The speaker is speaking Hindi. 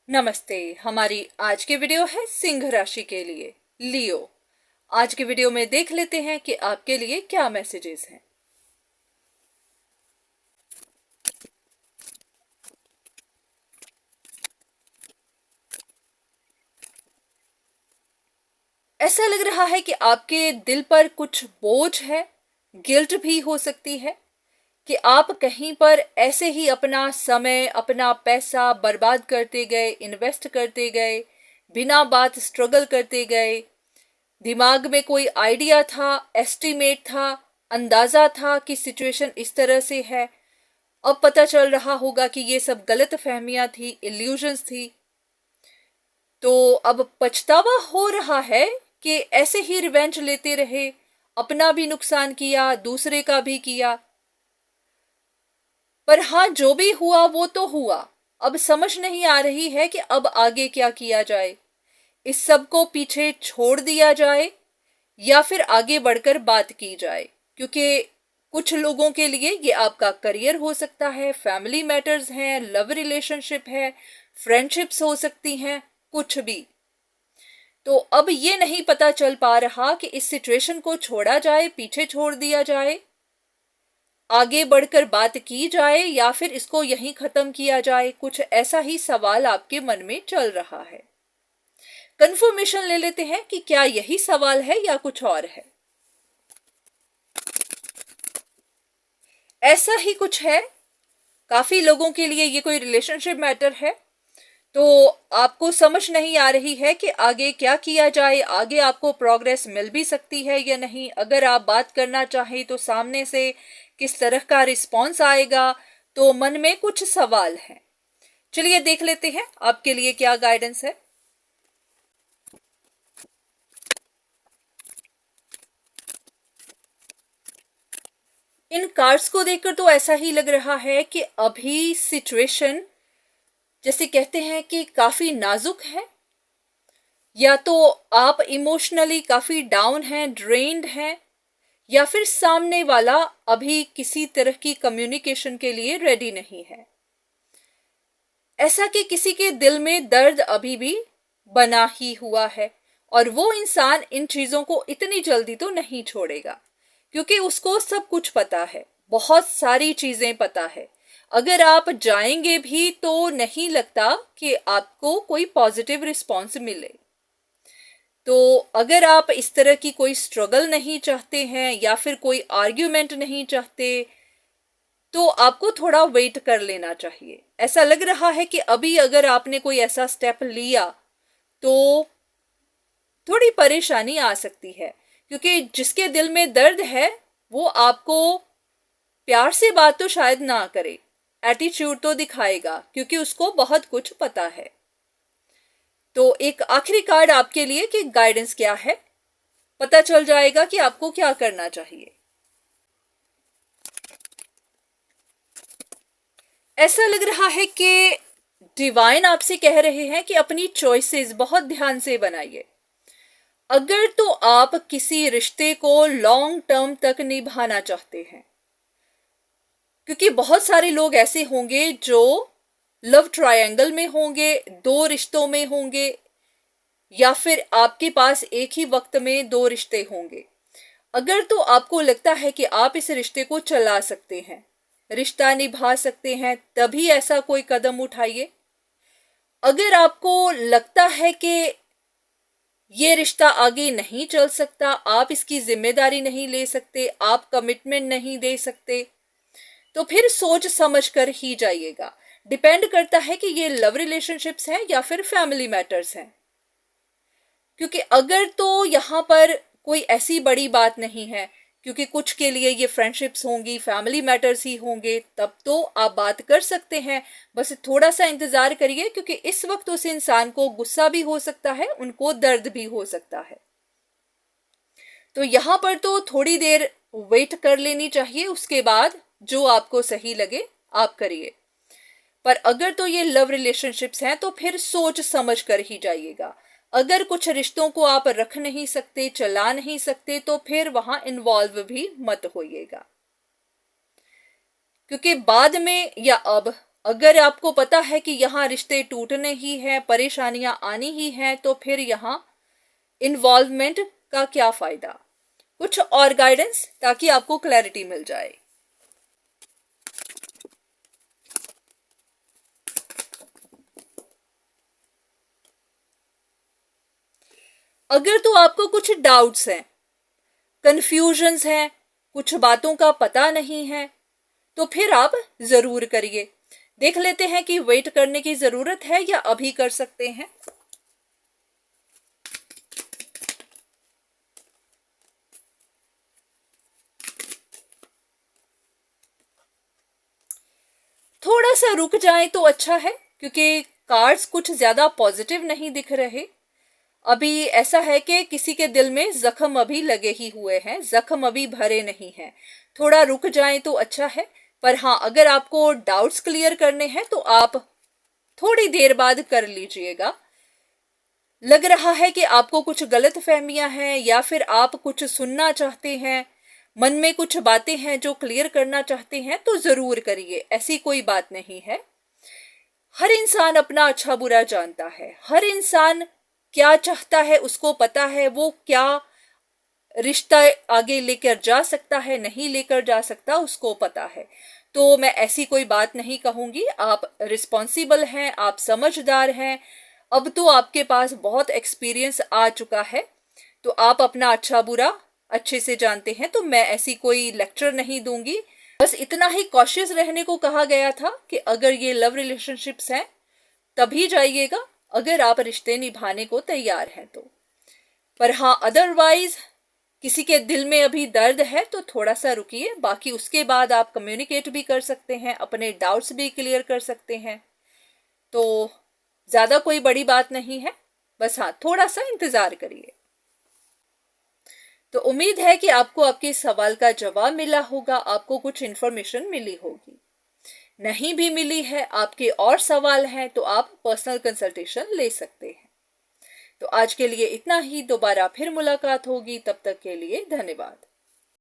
नमस्ते। हमारी आज की वीडियो है सिंह राशि के लिए, लियो। आज की वीडियो में देख लेते हैं कि आपके लिए क्या मैसेजेस हैं। ऐसा लग रहा है कि आपके दिल पर कुछ बोझ है, गिल्ट भी हो सकती है कि आप कहीं पर ऐसे ही अपना समय, अपना पैसा बर्बाद करते गए, इन्वेस्ट करते गए, बिना बात स्ट्रगल करते गए। दिमाग में कोई आइडिया था, एस्टिमेट था, अंदाजा था कि सिचुएशन इस तरह से है। अब पता चल रहा होगा कि ये सब गलत फहमियां थी, इल्यूजन्स थी। तो अब पछतावा हो रहा है कि ऐसे ही रिवेंज लेते रहे, अपना भी नुकसान किया, दूसरे का भी किया। पर हाँ, जो भी हुआ वो तो हुआ। अब समझ नहीं आ रही है कि अब आगे क्या किया जाए। इस सब को पीछे छोड़ दिया जाए या फिर आगे बढ़कर बात की जाए, क्योंकि कुछ लोगों के लिए ये आपका करियर हो सकता है, फैमिली मैटर्स हैं, लव रिलेशनशिप है, फ्रेंडशिप्स हो सकती हैं, कुछ भी। तो अब ये नहीं पता चल पा रहा कि इस सिचुएशन को छोड़ा जाए, पीछे छोड़ दिया जाए, आगे बढ़कर बात की जाए या फिर इसको यहीं खत्म किया जाए। कुछ ऐसा ही सवाल आपके मन में चल रहा है। कंफर्मेशन ले लेते हैं कि क्या यही सवाल है या कुछ और है। ऐसा ही कुछ है। काफी लोगों के लिए ये कोई रिलेशनशिप मैटर है, तो आपको समझ नहीं आ रही है कि आगे क्या किया जाए, आगे आपको प्रोग्रेस मिल भी सकती है या नहीं। अगर आप बात करना चाहें तो सामने से किस तरह का रिस्पॉन्स आएगा, तो मन में कुछ सवाल हैं। चलिए देख लेते हैं आपके लिए क्या गाइडेंस है। इन कार्ड्स को देखकर तो ऐसा ही लग रहा है कि अभी सिचुएशन जैसे कहते हैं कि काफी नाजुक है, या तो आप इमोशनली काफी डाउन हैं, ड्रेन्ड हैं, या फिर सामने वाला अभी किसी तरह की कम्युनिकेशन के लिए रेडी नहीं है। ऐसा कि किसी के दिल में दर्द अभी भी बना ही हुआ है, और वो इंसान इन चीजों को इतनी जल्दी तो नहीं छोड़ेगा, क्योंकि उसको सब कुछ पता है, बहुत सारी चीजें पता है। अगर आप जाएंगे भी तो नहीं लगता कि आपको कोई पॉजिटिव रिस्पॉन्स मिले। तो अगर आप इस तरह की कोई स्ट्रगल नहीं चाहते हैं या फिर कोई आर्ग्यूमेंट नहीं चाहते, तो आपको थोड़ा वेट कर लेना चाहिए। ऐसा लग रहा है कि अभी अगर आपने कोई ऐसा स्टेप लिया तो थोड़ी परेशानी आ सकती है, क्योंकि जिसके दिल में दर्द है वो आपको प्यार से बात तो शायद ना करे, एटीट्यूड तो दिखाएगा, क्योंकि उसको बहुत कुछ पता है। तो एक आखिरी कार्ड आपके लिए कि गाइडेंस क्या है, पता चल जाएगा कि आपको क्या करना चाहिए। ऐसा लग रहा है कि डिवाइन आपसे कह रहे हैं कि अपनी चॉइसेस बहुत ध्यान से बनाइए। अगर तो आप किसी रिश्ते को लॉन्ग टर्म तक निभाना चाहते हैं, क्योंकि बहुत सारे लोग ऐसे होंगे जो लव ट्रायंगल में होंगे, दो रिश्तों में होंगे, या फिर आपके पास एक ही वक्त में दो रिश्ते होंगे। अगर तो आपको लगता है कि आप इस रिश्ते को चला सकते हैं, रिश्ता निभा सकते हैं, तभी ऐसा कोई कदम उठाइए। अगर आपको लगता है कि ये रिश्ता आगे नहीं चल सकता, आप इसकी जिम्मेदारी नहीं ले सकते, आप कमिटमेंट नहीं दे सकते, तो फिर सोच समझ कर ही जाइएगा। डिपेंड करता है कि ये लव रिलेशनशिप्स हैं या फिर फैमिली मैटर्स हैं। क्योंकि अगर तो यहाँ पर कोई ऐसी बड़ी बात नहीं है, क्योंकि कुछ के लिए ये फ्रेंडशिप्स होंगी, फैमिली मैटर्स ही होंगे, तब तो आप बात कर सकते हैं। बस थोड़ा सा इंतजार करिए, क्योंकि इस वक्त उस इंसान को गुस्सा भी हो सकता है, उनको दर्द भी हो सकता है। तो यहाँ पर तो थोड़ी देर वेट कर लेनी चाहिए, उसके बाद जो आपको सही लगे आप करिए। पर अगर तो ये लव रिलेशनशिप्स हैं तो फिर सोच समझ कर ही जाइएगा। अगर कुछ रिश्तों को आप रख नहीं सकते, चला नहीं सकते, तो फिर वहां इन्वॉल्व भी मत होइएगा, क्योंकि बाद में या अब अगर आपको पता है कि यहाँ रिश्ते टूटने ही हैं, परेशानियां आनी ही हैं, तो फिर यहाँ इन्वॉल्वमेंट का क्या फायदा। कुछ और गाइडेंस ताकि आपको क्लैरिटी मिल जाए। अगर तो आपको कुछ डाउट्स हैं, कंफ्यूजन्स हैं, कुछ बातों का पता नहीं है, तो फिर आप जरूर करिए। देख लेते हैं कि वेट करने की जरूरत है या अभी कर सकते हैं। थोड़ा सा रुक जाए तो अच्छा है, क्योंकि कार्ड्स कुछ ज्यादा पॉजिटिव नहीं दिख रहे। अभी ऐसा है कि किसी के दिल में जख्म अभी लगे ही हुए हैं, जख्म अभी भरे नहीं हैं। थोड़ा रुक जाए तो अच्छा है। पर हाँ, अगर आपको डाउट्स क्लियर करने हैं तो आप थोड़ी देर बाद कर लीजिएगा। लग रहा है कि आपको कुछ गलत फहमियां हैं या फिर आप कुछ सुनना चाहते हैं, मन में कुछ बातें हैं जो क्लियर करना चाहते हैं, तो जरूर करिए। ऐसी कोई बात नहीं है। हर इंसान अपना अच्छा बुरा जानता है। हर इंसान क्या चाहता है उसको पता है, वो क्या रिश्ता आगे लेकर जा सकता है, नहीं लेकर जा सकता, उसको पता है। तो मैं ऐसी कोई बात नहीं कहूंगी। आप रिस्पॉन्सिबल हैं, आप समझदार हैं। अब तो आपके पास बहुत एक्सपीरियंस आ चुका है, तो आप अपना अच्छा बुरा अच्छे से जानते हैं। तो मैं ऐसी कोई लेक्चर नहीं दूंगी। बस इतना ही कॉशियस रहने को कहा गया था कि अगर ये लव रिलेशनशिप्स हैं तभी जाइएगा, अगर आप रिश्ते निभाने को तैयार हैं तो। पर हाँ, अदरवाइज किसी के दिल में अभी दर्द है तो थोड़ा सा रुकिए। बाकी उसके बाद आप कम्युनिकेट भी कर सकते हैं, अपने डाउट्स भी क्लियर कर सकते हैं। तो ज्यादा कोई बड़ी बात नहीं है, बस हाँ, थोड़ा सा इंतजार करिए। तो उम्मीद है कि आपको आपके सवाल का जवाब मिला होगा, आपको कुछ इन्फॉर्मेशन मिली होगी। नहीं भी मिली है, आपके और सवाल हैं, तो आप पर्सनल कंसल्टेशन ले सकते हैं। तो आज के लिए इतना ही। दोबारा फिर मुलाकात होगी, तब तक के लिए धन्यवाद।